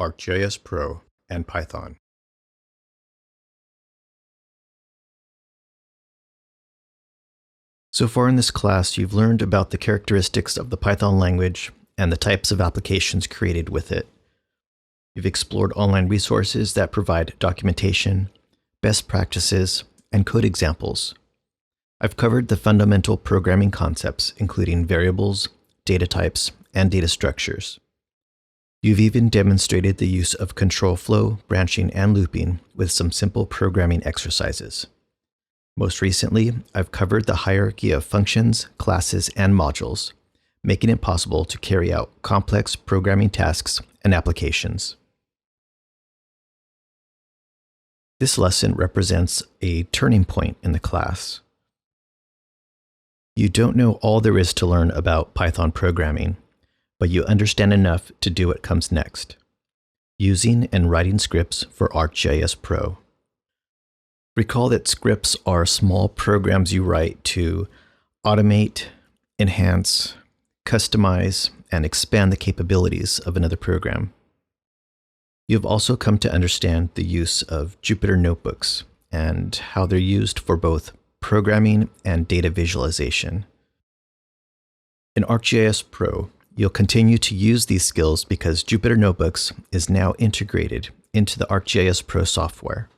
ArcGIS Pro and Python. So far in this class, you've learned about the characteristics of the Python language and the types of applications created with it. You've explored online resources that provide documentation, best practices, and code examples. I've covered the fundamental programming concepts, including variables, data types, and data structures. You've even demonstrated the use of control flow, branching, and looping with some simple programming exercises. Most recently, I've covered the hierarchy of functions, classes, and modules, making it possible to carry out complex programming tasks and applications. This lesson represents a turning point in the class. You don't know all there is to learn about Python programming, but you understand enough to do what comes next: using and writing scripts for ArcGIS Pro. Recall that scripts are small programs you write to automate, enhance, customize, and expand the capabilities of another program. You've also come to understand the use of Jupyter notebooks and how they're used for both programming and data visualization. In ArcGIS Pro, you'll continue to use these skills because Jupyter Notebooks is now integrated into the ArcGIS Pro software.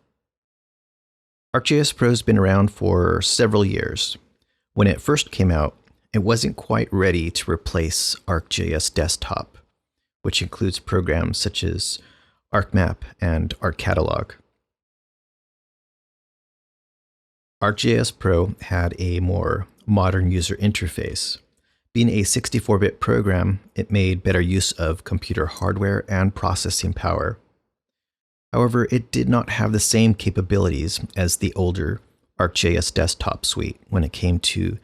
ArcGIS Pro has been around for several years. When it first came out, it wasn't quite ready to replace ArcGIS Desktop, which includes programs such as ArcMap and ArcCatalog. ArcGIS Pro had a more modern user interface. Being a 64-bit program, it made better use of computer hardware and processing power. However, it did not have the same capabilities as the older ArcGIS Desktop suite when it came to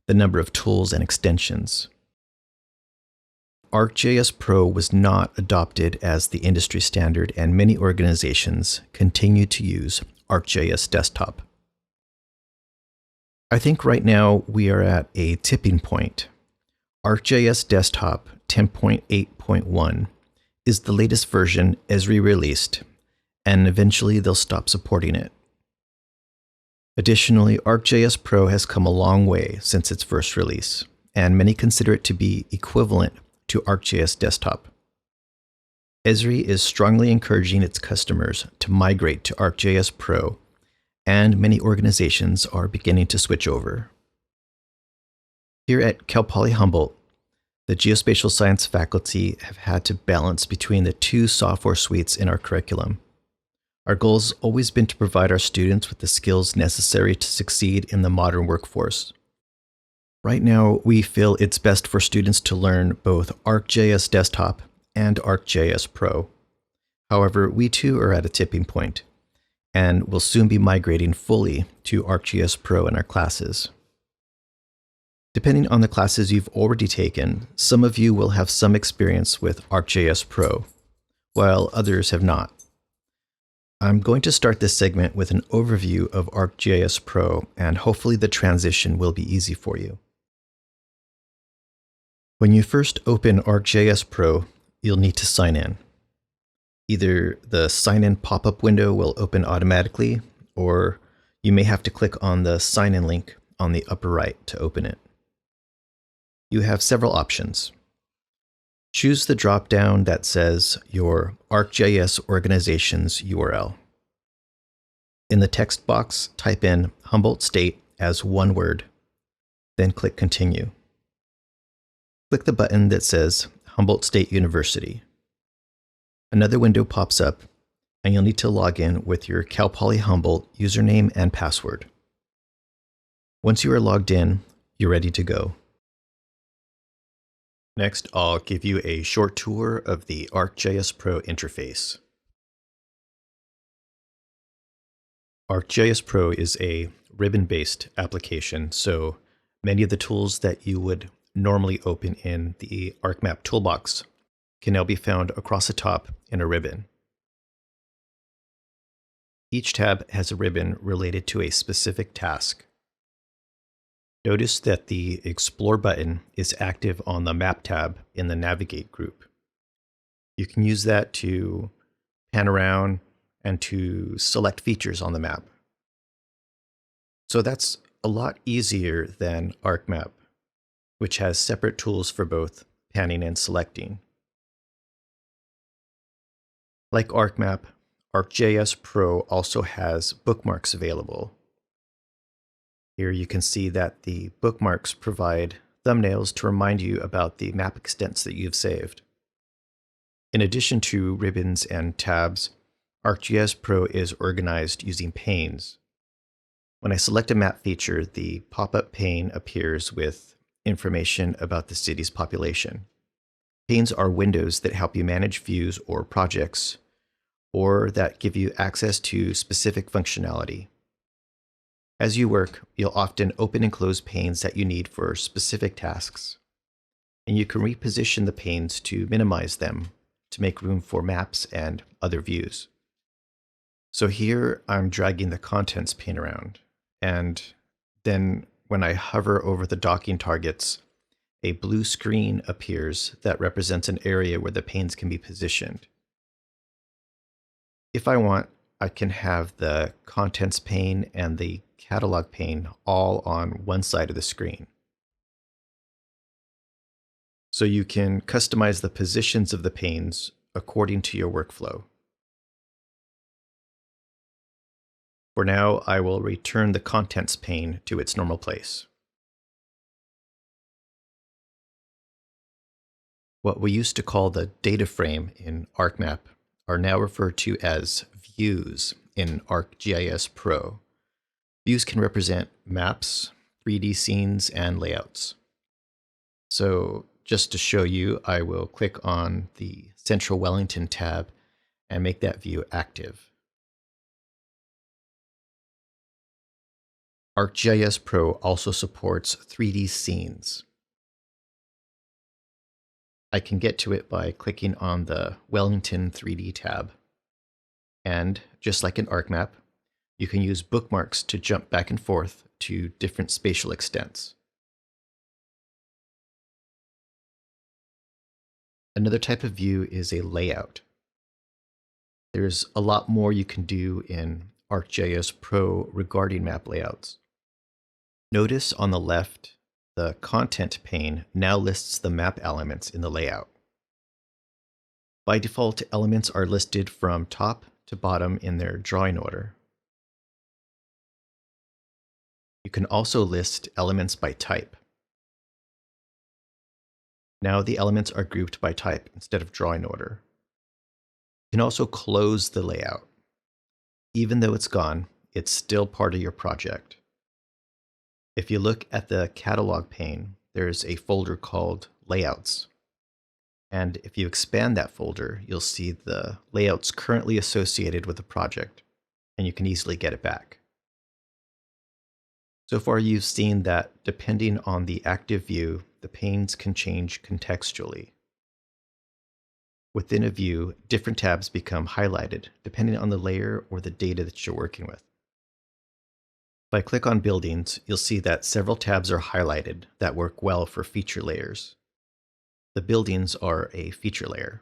the number of tools and extensions. ArcGIS Pro was not adopted as the industry standard, and many organizations continue to use ArcGIS Desktop. I think right now we are at a tipping point. ArcGIS Desktop 10.8.1 is the latest version Esri released, and eventually they'll stop supporting it. Additionally, ArcGIS Pro has come a long way since its first release, and many consider it to be equivalent to ArcGIS Desktop. Esri is strongly encouraging its customers to migrate to ArcGIS Pro, and many organizations are beginning to switch over. Here at Cal Poly Humboldt, the geospatial science faculty have had to balance between the two software suites in our curriculum. Our goal has always been to provide our students with the skills necessary to succeed in the modern workforce. Right now, we feel it's best for students to learn both ArcGIS Desktop and ArcGIS Pro. However, we too are at a tipping point, and will soon be migrating fully to ArcGIS Pro in our classes. Depending on the classes you've already taken, some of you will have some experience with ArcGIS Pro, while others have not. I'm going to start this segment with an overview of ArcGIS Pro, and hopefully the transition will be easy for you. When you first open ArcGIS Pro, you'll need to sign in. Either the sign-in pop-up window will open automatically, or you may have to click on the sign-in link on the upper right to open it. You have several options. Choose the drop-down that says your ArcGIS organization's URL. In the text box, type in Humboldt State as one word, then click Continue. Click the button that says Humboldt State University. Another window pops up, and you'll need to log in with your Cal Poly Humboldt username and password. Once you are logged in, you're ready to go. Next, I'll give you a short tour of the ArcGIS Pro interface. ArcGIS Pro is a ribbon-based application, so many of the tools that you would normally open in the ArcMap toolbox can now be found across the top in a ribbon. Each tab has a ribbon related to a specific task. Notice that the Explore button is active on the Map tab in the Navigate group. You can use that to pan around and to select features on the map. So that's a lot easier than ArcMap, which has separate tools for both panning and selecting. Like ArcMap, ArcGIS Pro also has bookmarks available. Here you can see that the bookmarks provide thumbnails to remind you about the map extents that you've saved. In addition to ribbons and tabs, ArcGIS Pro is organized using panes. When I select a map feature, the pop-up pane appears with information about the city's population. Panes are windows that help you manage views or projects, or that give you access to specific functionality. As you work, you'll often open and close panes that you need for specific tasks, and you can reposition the panes to minimize them to make room for maps and other views. So here I'm dragging the contents pane around, and then when I hover over the docking targets, a blue screen appears that represents an area where the panes can be positioned. If I want, I can have the contents pane and the catalog pane all on one side of the screen. So you can customize the positions of the panes according to your workflow. For now, I will return the contents pane to its normal place. What we used to call the data frame in ArcMap are now referred to as views in ArcGIS Pro. Views can represent maps, 3D scenes, and layouts. So just to show you, I will click on the Central Wellington tab and make that view active. ArcGIS Pro also supports 3D scenes. I can get to it by clicking on the Wellington 3D tab. And just like in ArcMap, you can use bookmarks to jump back and forth to different spatial extents. Another type of view is a layout. There's a lot more you can do in ArcGIS Pro regarding map layouts. Notice on the left, the content pane now lists the map elements in the layout. By default, elements are listed from top to bottom in their drawing order. You can also list elements by type. Now the elements are grouped by type instead of drawing order. You can also close the layout. Even though it's gone, it's still part of your project. If you look at the catalog pane, there's a folder called Layouts. And if you expand that folder, you'll see the layouts currently associated with the project, and you can easily get it back. So far, you've seen that depending on the active view, the panes can change contextually. Within a view, different tabs become highlighted depending on the layer or the data that you're working with. If I click on Buildings, you'll see that several tabs are highlighted that work well for feature layers. The buildings are a feature layer.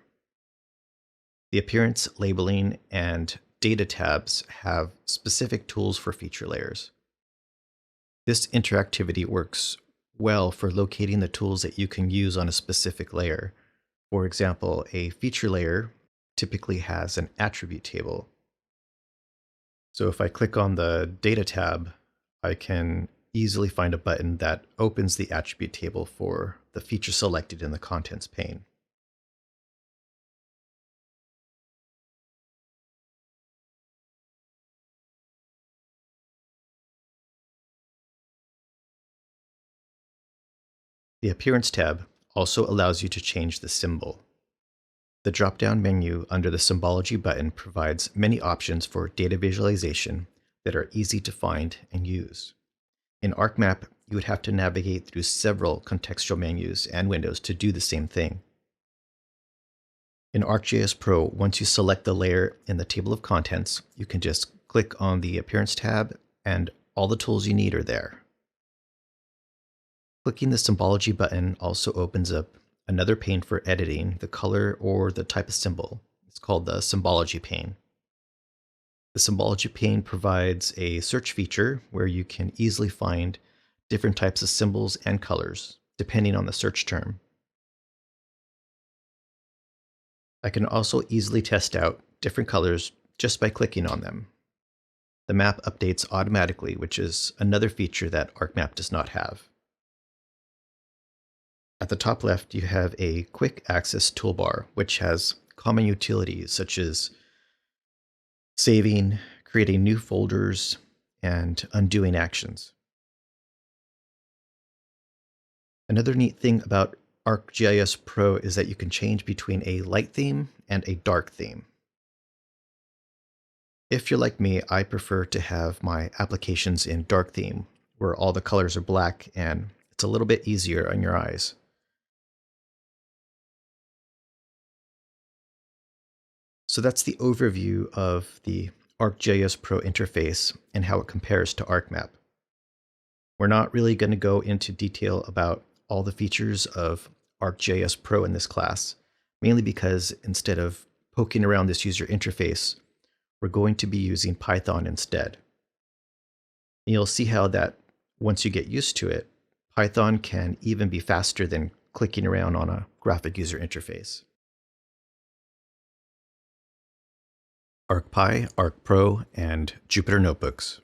The Appearance, Labeling, and Data tabs have specific tools for feature layers. This interactivity works well for locating the tools that you can use on a specific layer. For example, a feature layer typically has an attribute table. So if I click on the Data tab, I can easily find a button that opens the attribute table for the feature selected in the Contents pane. The Appearance tab also allows you to change the symbol. The drop-down menu under the Symbology button provides many options for data visualization that are easy to find and use. In ArcMap, you would have to navigate through several contextual menus and windows to do the same thing. In ArcGIS Pro, once you select the layer in the table of contents, you can just click on the Appearance tab and all the tools you need are there. Clicking the Symbology button also opens up another pane for editing the color or the type of symbol. It's called the symbology pane. The symbology pane provides a search feature where you can easily find different types of symbols and colors, depending on the search term. I can also easily test out different colors just by clicking on them. The map updates automatically, which is another feature that ArcMap does not have. At the top left, you have a quick access toolbar, which has common utilities such as saving, creating new folders, and undoing actions. Another neat thing about ArcGIS Pro is that you can change between a light theme and a dark theme. If you're like me, I prefer to have my applications in dark theme, where all the colors are black and it's a little bit easier on your eyes. So that's the overview of the ArcGIS Pro interface and how it compares to ArcMap. We're not really going to go into detail about all the features of ArcGIS Pro in this class, mainly because instead of poking around this user interface, we're going to be using Python instead. And you'll see how that once you get used to it, Python can even be faster than clicking around on a graphic user interface. ArcPy, ArcPro, and Jupyter Notebooks.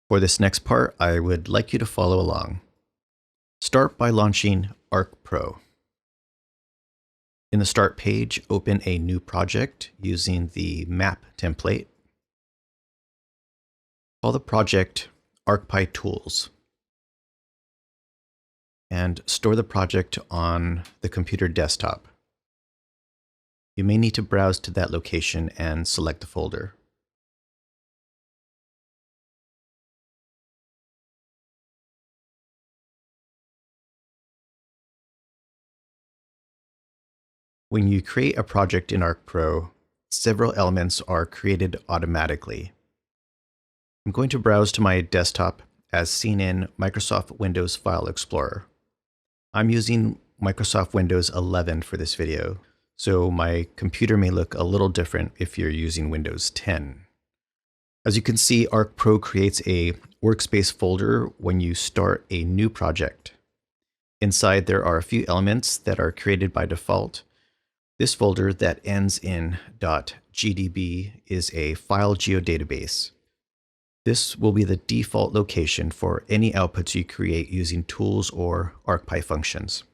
For this next part, I would like you to follow along. Start by launching ArcPro. In the Start page, open a new project using the Map template. Call the project ArcPy Tools, and store the project on the computer desktop. You may need to browse to that location and select the folder. When you create a project in ArcPro, several elements are created automatically. I'm going to browse to my desktop as seen in Microsoft Windows File Explorer. I'm using Microsoft Windows 11 for this video, so my computer may look a little different if you're using Windows 10. As you can see, ArcPro creates a workspace folder when you start a new project. Inside, there are a few elements that are created by default. This folder that ends in .gdb is a file geodatabase. This will be the default location for any outputs you create using tools or ArcPy functions.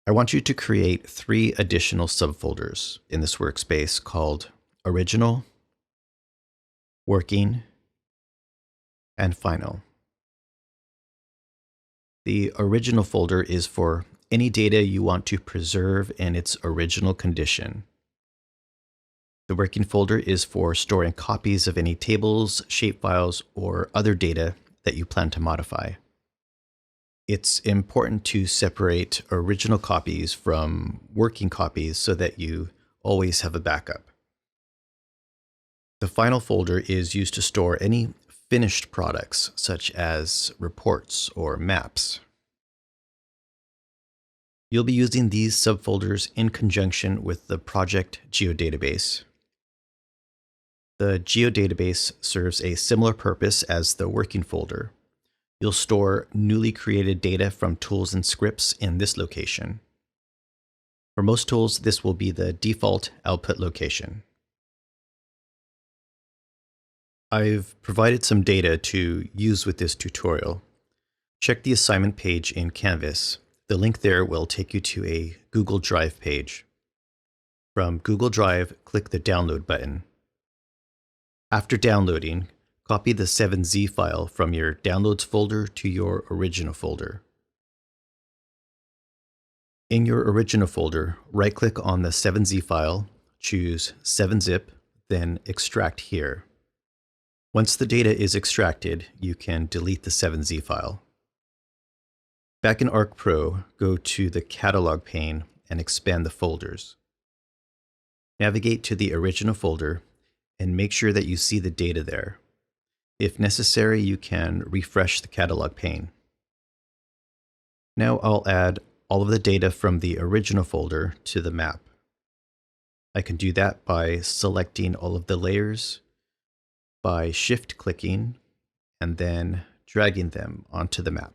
I want you to create 3 additional subfolders in this workspace called Original, Working, and Final. The Original folder is for any data you want to preserve in its original condition. The Working folder is for storing copies of any tables, shapefiles, or other data that you plan to modify. It's important to separate original copies from working copies so that you always have a backup. The Final folder is used to store any finished products, such as reports or maps. You'll be using these subfolders in conjunction with the project geodatabase. The geodatabase serves a similar purpose as the working folder. You'll store newly created data from tools and scripts in this location. For most tools, this will be the default output location. I've provided some data to use with this tutorial. Check the assignment page in Canvas. The link there will take you to a Google Drive page. From Google Drive, click the Download button. After downloading, copy the 7z file from your Downloads folder to your original folder. In your original folder, right-click on the 7z file, choose 7-zip, then Extract Here. Once the data is extracted, you can delete the 7z file. Back in ArcPro, go to the Catalog pane and expand the folders. Navigate to the original folder and make sure that you see the data there. If necessary, you can refresh the Catalog pane. Now I'll add all of the data from the original folder to the map. I can do that by selecting all of the layers, by shift-clicking, and then dragging them onto the map.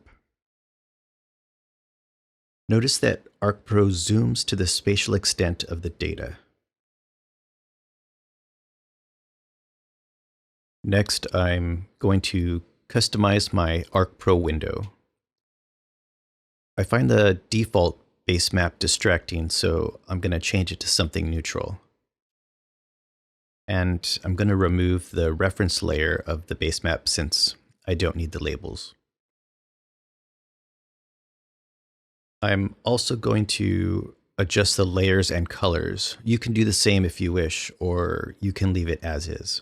Notice that ArcPro zooms to the spatial extent of the data. Next, I'm going to customize my ArcPro window. I find the default base map distracting, so I'm going to change it to something neutral. And I'm going to remove the reference layer of the base map since I don't need the labels. I'm also going to adjust the layers and colors. You can do the same if you wish, or you can leave it as is.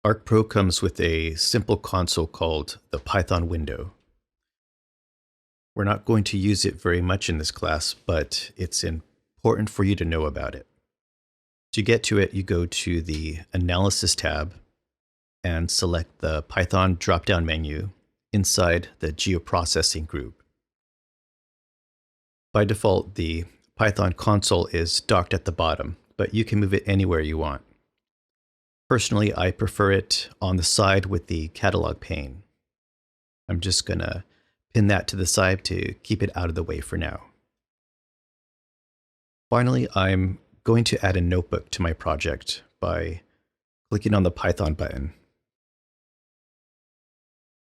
ArcPro comes with a simple console called the Python window. We're not going to use it very much in this class, but it's important for you to know about it. To get to it, you go to the Analysis tab and select the Python drop-down menu inside the Geoprocessing group. By default, the Python console is docked at the bottom, but you can move it anywhere you want. Personally, I prefer it on the side with the catalog pane. I'm just going to pin that to the side to keep it out of the way for now. Finally, I'm going to add a notebook to my project by clicking on the Python button.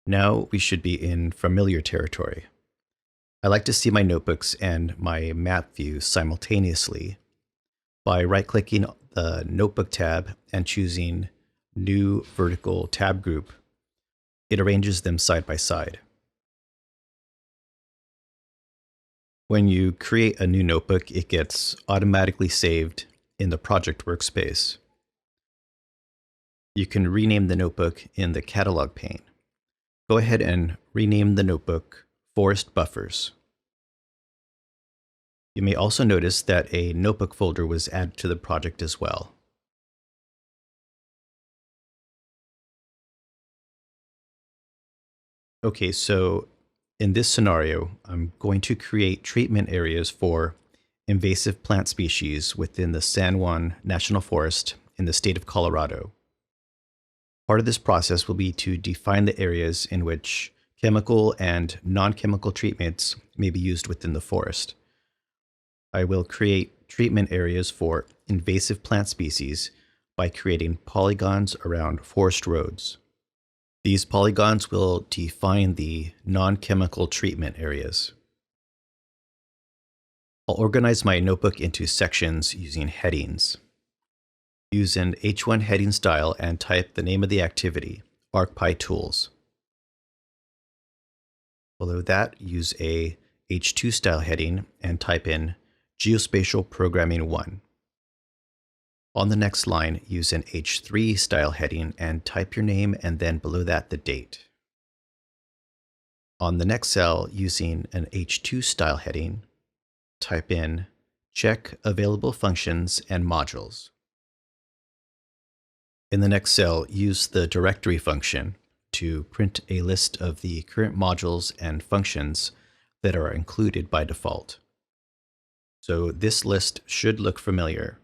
Now we should be in familiar territory. I like to see my notebooks and my map view simultaneously by right-clicking the Notebook tab and choosing New Vertical Tab Group. It arranges them side by side. When you create a new notebook, it gets automatically saved in the project workspace. You can rename the notebook in the catalog pane. Go ahead and rename the notebook Forest Buffers. You may also notice that a notebook folder was added to the project as well. Okay, so in this scenario, I'm going to create treatment areas for invasive plant species within the San Juan National Forest in the state of Colorado. Part of this process will be to define the areas in which chemical and non-chemical treatments may be used within the forest. I will create treatment areas for invasive plant species by creating polygons around forest roads. These polygons will define the non-chemical treatment areas. I'll organize my notebook into sections using headings. Use an H1 heading style and type the name of the activity, ArcPy Tools. Below that, use a H2 style heading and type in Geospatial Programming 1. On the next line, use an H3 style heading and type your name and then below that the date. On the next cell, using an H2 style heading, type in Check Available Functions and Modules. In the next cell, use the directory function to print a list of the current modules and functions that are included by default. So this list should look familiar,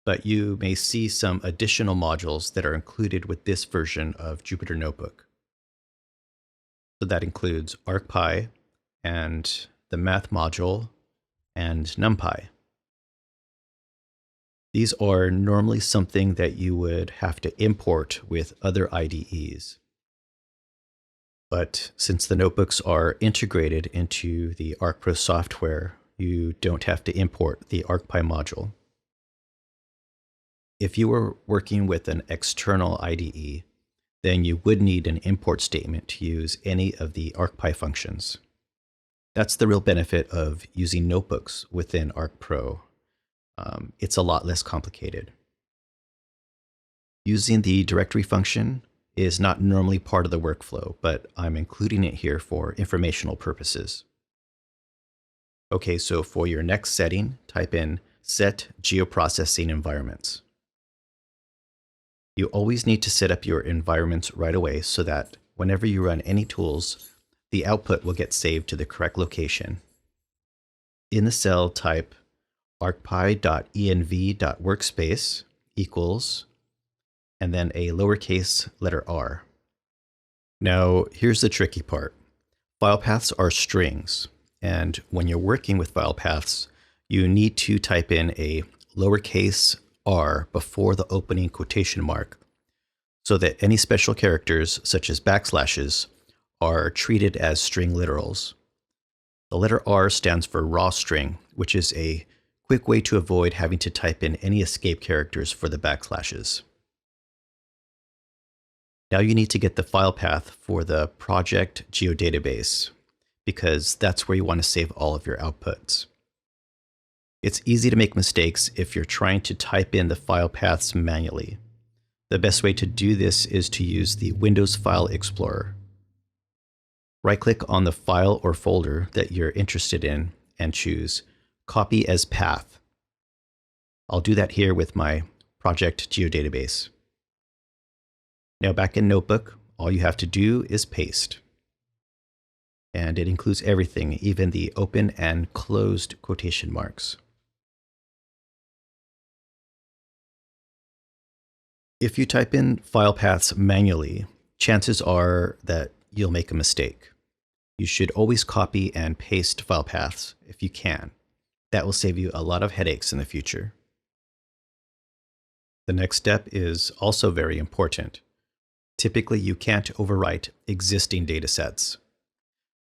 but you may see some additional modules that are included with this version of Jupyter Notebook. So that includes ArcPy and the Math module and NumPy. These are normally something that you would have to import with other IDEs. But since the notebooks are integrated into the ArcPro software, you don't have to import the ArcPy module. If you were working with an external IDE, then you would need an import statement to use any of the ArcPy functions. That's the real benefit of using notebooks within ArcPro. It's a lot less complicated. Using the directory function, is not normally part of the workflow, but I'm including it here for informational purposes. Okay, so for your next setting, type in Set Geoprocessing Environments. You always need to set up your environments right away so that whenever you run any tools, the output will get saved to the correct location. In the cell, type arcpy.env.workspace equals, and then a lowercase letter r. Now, here's the tricky part. File paths are strings, and when you're working with file paths, you need to type in a lowercase r before the opening quotation mark so that any special characters, such as backslashes, are treated as string literals. The letter R stands for raw string, which is a quick way to avoid having to type in any escape characters for the backslashes. Now you need to get the file path for the project geodatabase, because that's where you want to save all of your outputs. It's easy to make mistakes if you're trying to type in the file paths manually. The best way to do this is to use the Windows File Explorer. Right-click on the file or folder that you're interested in and choose Copy as Path. I'll do that here with my project geodatabase. Now back in Notebook, all you have to do is paste. And it includes everything, even the open and closed quotation marks. If you type in file paths manually, chances are that you'll make a mistake. You should always copy and paste file paths if you can. That will save you a lot of headaches in the future. The next step is also very important. Typically, you can't overwrite existing datasets.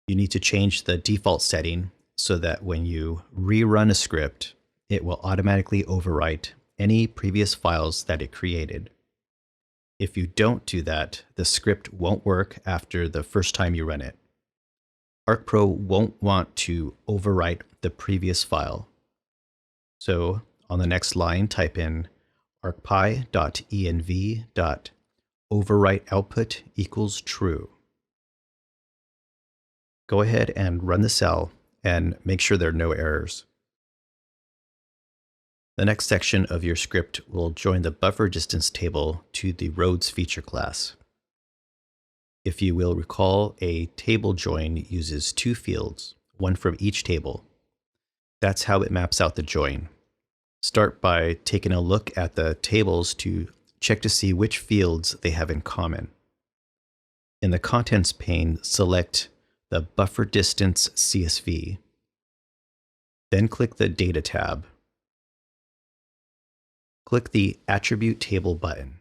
You need to change the default setting so that when you rerun a script, it will automatically overwrite any previous files that it created. If you don't do that, the script won't work after the first time you run it. ArcPro won't want to overwrite the previous file. So on the next line, type in arcpy.env.overwriteOutput equals true. Go ahead and run the cell and make sure there are no errors. The next section of your script will join the buffer distance table to the roads feature class. If you will recall, a table join uses two fields, one from each table. That's how it maps out the join. Start by taking a look at the tables to check to see which fields they have in common. In the Contents pane, select the Buffer Distance CSV. Then click the Data tab. Click the Attribute Table button.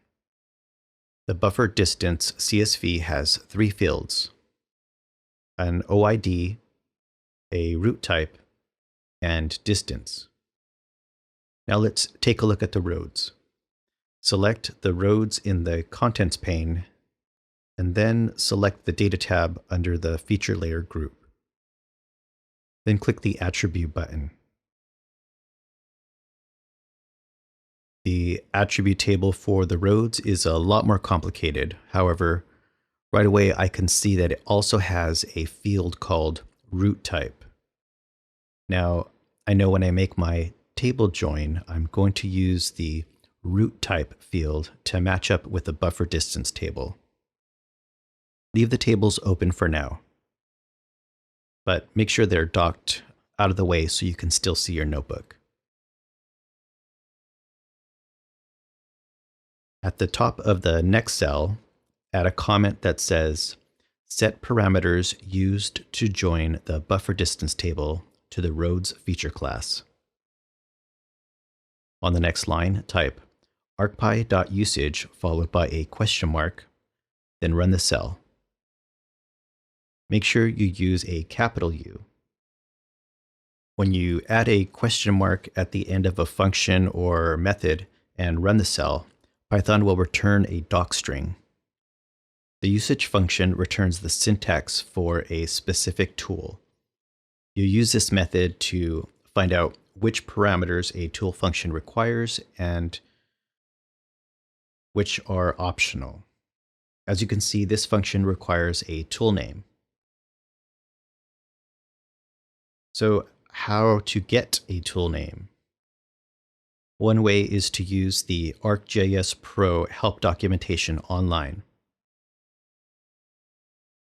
The Buffer Distance CSV has three fields: an OID, a route type, and distance. Now let's take a look at the roads. Select the roads in the Contents pane, and then select the Data tab under the Feature Layer group. Then click the Attribute button. The attribute table for the roads is a lot more complicated. However, right away I can see that it also has a field called route type. Now, I know when I make my table join, I'm going to use the route type field to match up with the buffer distance table. Leave the tables open for now, but make sure they're docked out of the way so you can still see your notebook. At the top of the next cell, add a comment that says, set parameters used to join the buffer distance table to the roads feature class. On the next line, type arcpy.usage followed by a question mark, then run the cell. Make sure you use a capital U. When you add a question mark at the end of a function or method and run the cell, Python will return a docstring. The usage function returns the syntax for a specific tool. You use this method to find out which parameters a tool function requires and which are optional. As you can see, this function requires a tool name. So how to get a tool name? One way is to use the ArcGIS Pro help documentation online.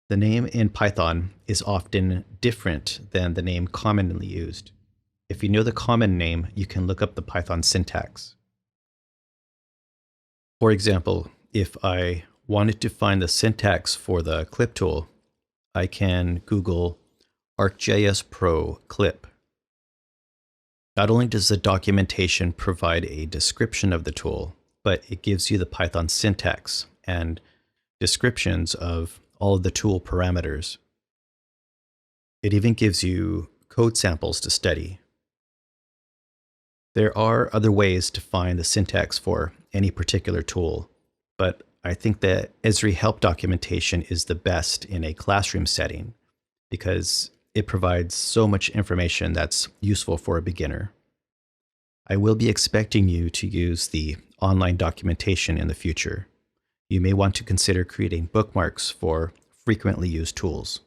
The name in Python is often different than the name commonly used. If you know the common name, you can look up the Python syntax. For example, if I wanted to find the syntax for the clip tool, I can Google ArcGIS Pro clip. Not only does the documentation provide a description of the tool, but it gives you the Python syntax and descriptions of all of the tool parameters. It even gives you code samples to study. There are other ways to find the syntax for any particular tool, but I think that Esri help documentation is the best in a classroom setting because it provides so much information that's useful for a beginner. I will be expecting you to use the online documentation in the future. You may want to consider creating bookmarks for frequently used tools.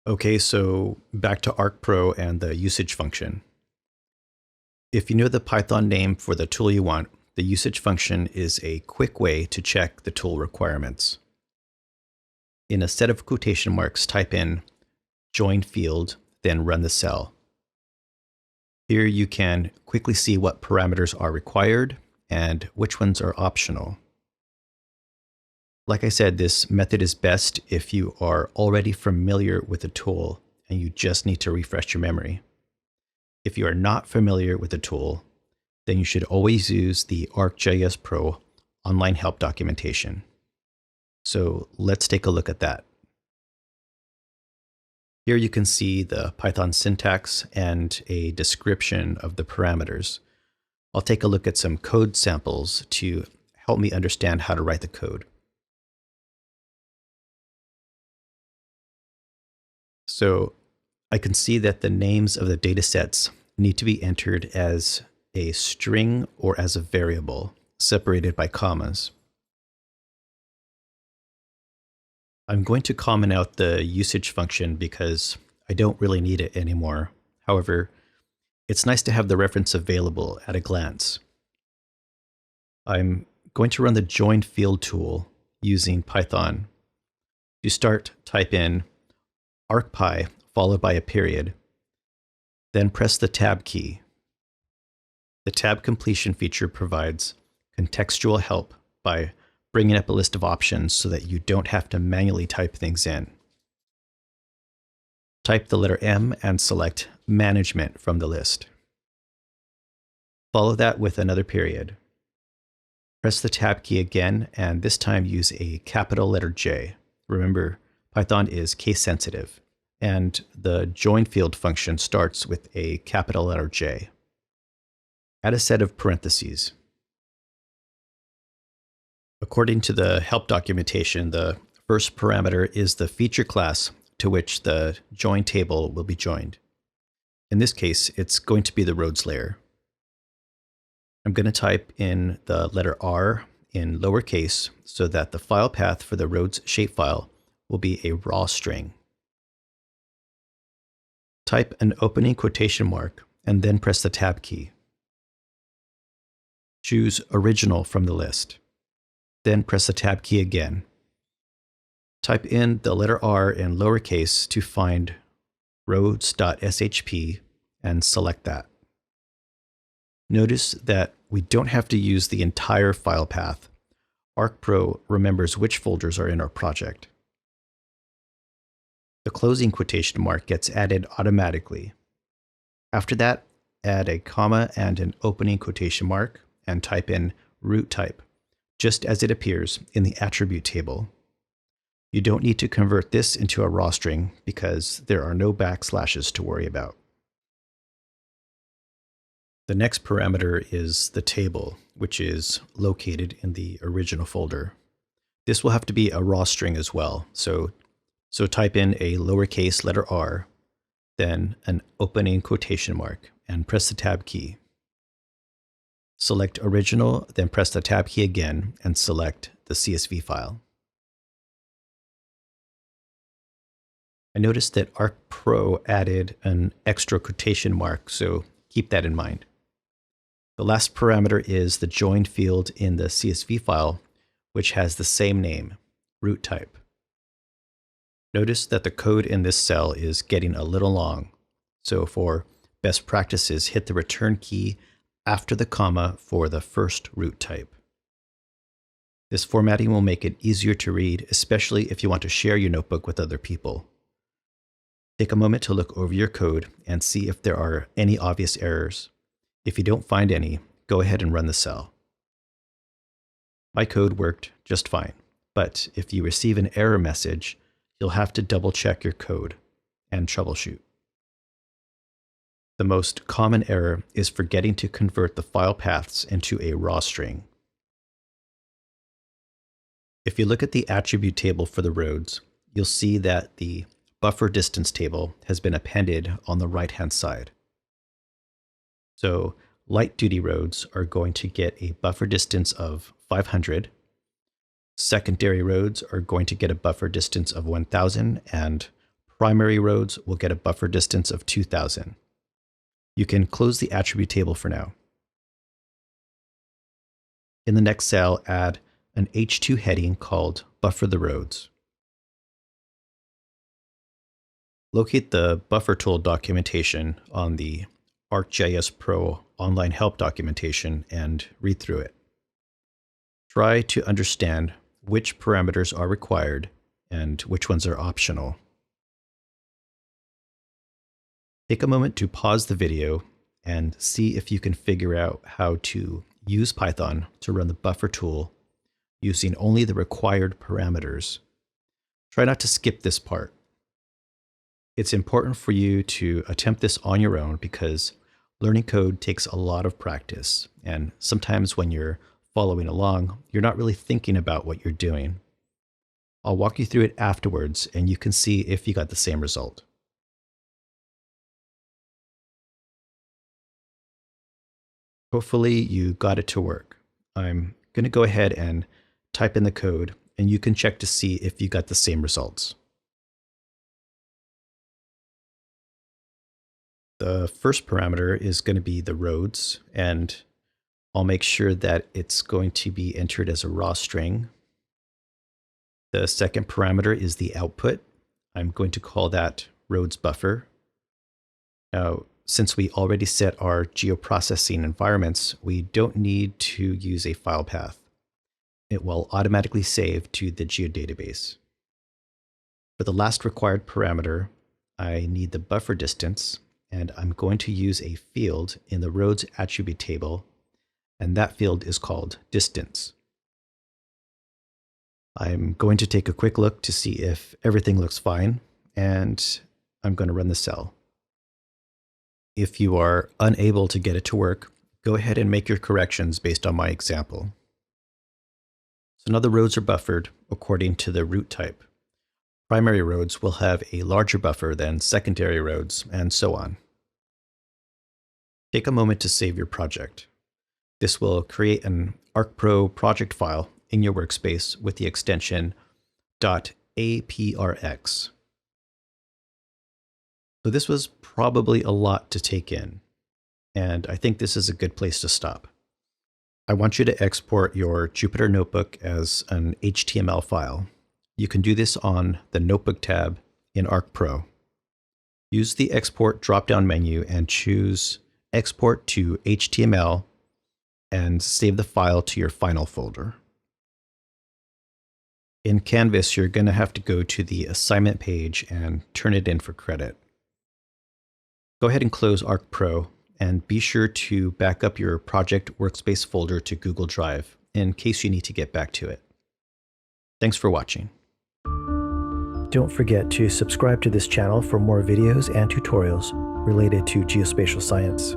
Okay, so back to ArcPro and the usage function. If you know the Python name for the tool you want, the usage function is a quick way to check the tool requirements. In a set of quotation marks, type in join field, then run the cell. Here you can quickly see what parameters are required and which ones are optional. Like I said, this method is best if you are already familiar with the tool and you just need to refresh your memory. If you are not familiar with the tool, then you should always use the ArcGIS Pro online help documentation. So let's take a look at that. Here you can see the Python syntax and a description of the parameters. I'll take a look at some code samples to help me understand how to write the code. So I can see that the names of the datasets need to be entered as a string or as a variable, separated by commas. I'm going to comment out the usage function because I don't really need it anymore. However, it's nice to have the reference available at a glance. I'm going to run the join field tool using Python. To start, type in ArcPy followed by a period, then press the tab key. The tab completion feature provides contextual help by bringing up a list of options so that you don't have to manually type things in. Type the letter M and select Management from the list. Follow that with another period. Press the tab key again, and this time use a capital letter J. Remember, Python is case sensitive, and the join field function starts with a capital letter J. Add a set of parentheses. According to the help documentation, the first parameter is the feature class to which the join table will be joined. In this case, it's going to be the roads layer. I'm going to type in the letter R in lowercase so that the file path for the roads shapefile will be a raw string. Type an opening quotation mark and then press the tab key. Choose Original from the list. Then press the tab key again. Type in the letter R in lowercase to find roads.shp and select that. Notice that we don't have to use the entire file path. ArcPro remembers which folders are in our project. The closing quotation mark gets added automatically. After that, add a comma and an opening quotation mark and type in root type, just as it appears in the attribute table. You don't need to convert this into a raw string because there are no backslashes to worry about. The next parameter is the table, which is located in the original folder. This will have to be a raw string as well, so type in a lowercase letter r, then an opening quotation mark, and press the tab key. Select Original, then press the tab key again and select the CSV file. I noticed that ArcPro added an extra quotation mark, so keep that in mind. The last parameter is the join field in the CSV file, which has the same name, root type. Notice that the code in this cell is getting a little long, so for best practices, hit the return key after the comma for the first root type. This formatting will make it easier to read, especially if you want to share your notebook with other people. Take a moment to look over your code and see if there are any obvious errors. If you don't find any, go ahead and run the cell. My code worked just fine, but if you receive an error message, you'll have to double check your code and troubleshoot. The most common error is forgetting to convert the file paths into a raw string. If you look at the attribute table for the roads, you'll see that the buffer distance table has been appended on the right-hand side. So light-duty roads are going to get a buffer distance of 500. Secondary roads are going to get a buffer distance of 1,000, and primary roads will get a buffer distance of 2,000. You can close the attribute table for now. In the next cell, add an H2 heading called Buffer the Roads. Locate the buffer tool documentation on the ArcGIS Pro online help documentation and read through it. Try to understand which parameters are required and which ones are optional. Take a moment to pause the video and see if you can figure out how to use Python to run the buffer tool using only the required parameters. Try not to skip this part. It's important for you to attempt this on your own because learning code takes a lot of practice, and sometimes when you're following along, you're not really thinking about what you're doing. I'll walk you through it afterwards and you can see if you got the same result. Hopefully you got it to work. I'm going to go ahead and type in the code and you can check to see if you got the same results. The first parameter is going to be the roads, and I'll make sure that it's going to be entered as a raw string. The second parameter is the output. I'm going to call that roads buffer. Now, since we already set our geoprocessing environments, we don't need to use a file path. It will automatically save to the geodatabase. For the last required parameter, I need the buffer distance, and I'm going to use a field in the roads attribute table, and that field is called distance. I'm going to take a quick look to see if everything looks fine, and I'm going to run the cell. If you are unable to get it to work, go ahead and make your corrections based on my example. So now the roads are buffered according to the root type. Primary roads will have a larger buffer than secondary roads, and so on. Take a moment to save your project. This will create an ArcPro project file in your workspace with the extension .aprx. So this was probably a lot to take in, and I think this is a good place to stop. I want you to export your Jupyter notebook as an HTML file. You can do this on the Notebook tab in ArcPro. Use the Export drop-down menu and choose Export to HTML and save the file to your final folder. In Canvas, you're going to have to go to the assignment page and turn it in for credit. Go ahead and close ArcPro and be sure to back up your project workspace folder to Google Drive in case you need to get back to it. Thanks for watching. Don't forget to subscribe to this channel for more videos and tutorials related to geospatial science.